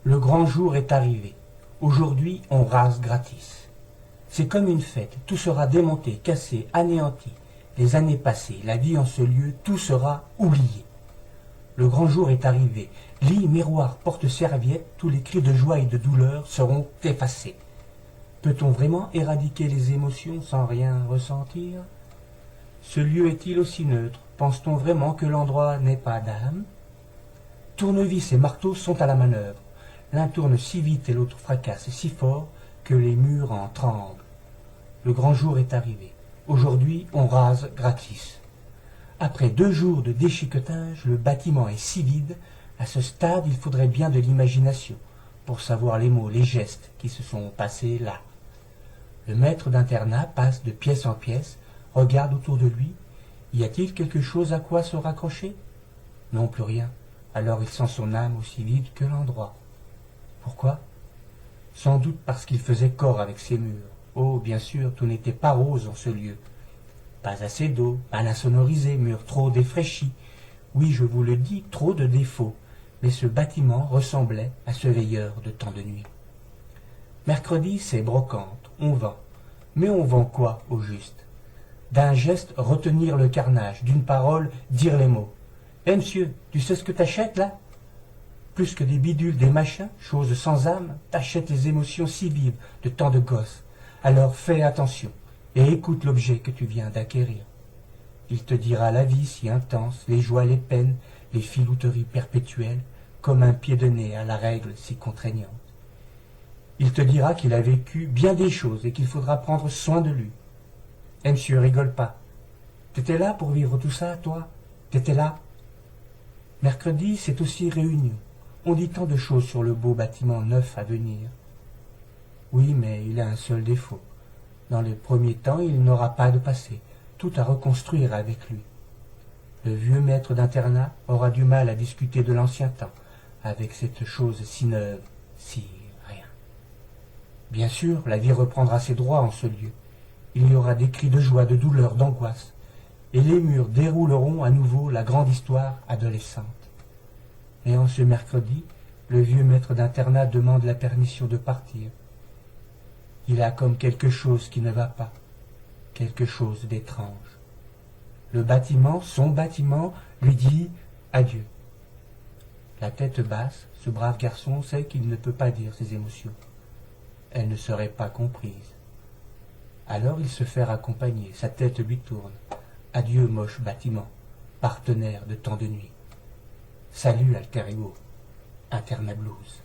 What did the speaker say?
Le grand jour est arrivé. Aujourd'hui, on rase gratis. C'est comme une fête, tout sera démonté, cassé, anéanti. Les années passées, la vie en ce lieu, tout sera oublié. Le grand jour est arrivé. Lit, miroir, porte-serviette, tous les cris de joie et de douleur seront effacés. Peut-on vraiment éradiquer les émotions sans rien ressentir? Ce lieu est-il aussi neutre? Pense-t-on vraiment que l'endroit n'ait pas d'âme? Tournevis et marteau sont à la manœuvre. L'un tourne si vite et l'autre fracasse si fort que les murs en tremblent. Le grand jour est arrivé. Aujourd'hui, on rase gratis. Après 2 jours de déchiquetage, le bâtiment est si vide. À ce stade, il faudrait bien de l'imagination pour savoir les mots, les gestes qui se sont passés là. Le maître d'internat passe de pièce en pièce, regarde autour de lui. Y a-t-il quelque chose à quoi se raccrocher? Non, plus rien. Alors il sent son âme aussi vide que l'endroit. Pourquoi? Sans doute parce qu'il faisait corps avec ses murs. Oh, bien sûr, tout n'était pas rose en ce lieu. Pas assez d'eau, mal insonorisé, murs trop défraîchis. Oui, je vous le dis, trop de défauts. Mais ce bâtiment ressemblait à ce veilleur de temps de nuit. Mercredi, c'est brocante, on vend. Mais on vend quoi, au juste? D'un geste, retenir le carnage, d'une parole, dire les mots. Eh, monsieur, tu sais ce que t'achètes, là? Plus que des bidules, des machins, choses sans âme, t'achètes les émotions si vives de tant de gosses. Alors fais attention et écoute l'objet que tu viens d'acquérir. Il te dira la vie si intense, les joies, les peines, les filouteries perpétuelles, comme un pied de nez à la règle si contraignante. Il te dira qu'il a vécu bien des choses et qu'il faudra prendre soin de lui. Eh, monsieur, rigole pas. T'étais là pour vivre tout ça, toi? T'étais là? Mercredi, c'est aussi réunion. On dit tant de choses sur le beau bâtiment neuf à venir. Oui, mais il a un seul défaut. Dans les premiers temps, il n'aura pas de passé, tout à reconstruire avec lui. Le vieux maître d'internat aura du mal à discuter de l'ancien temps, avec cette chose si neuve, si rien. Bien sûr, la vie reprendra ses droits en ce lieu. Il y aura des cris de joie, de douleur, d'angoisse, et les murs dérouleront à nouveau la grande histoire adolescente. Et en ce mercredi, le vieux maître d'internat demande la permission de partir. Il a comme quelque chose qui ne va pas, quelque chose d'étrange. Le bâtiment, son bâtiment, lui dit adieu. La tête basse, ce brave garçon sait qu'il ne peut pas dire ses émotions. Elles ne seraient pas comprises. Alors il se fait raccompagner, sa tête lui tourne. Adieu, moche bâtiment, partenaire de tant de nuits. Salut, alter ego, Internat Blues.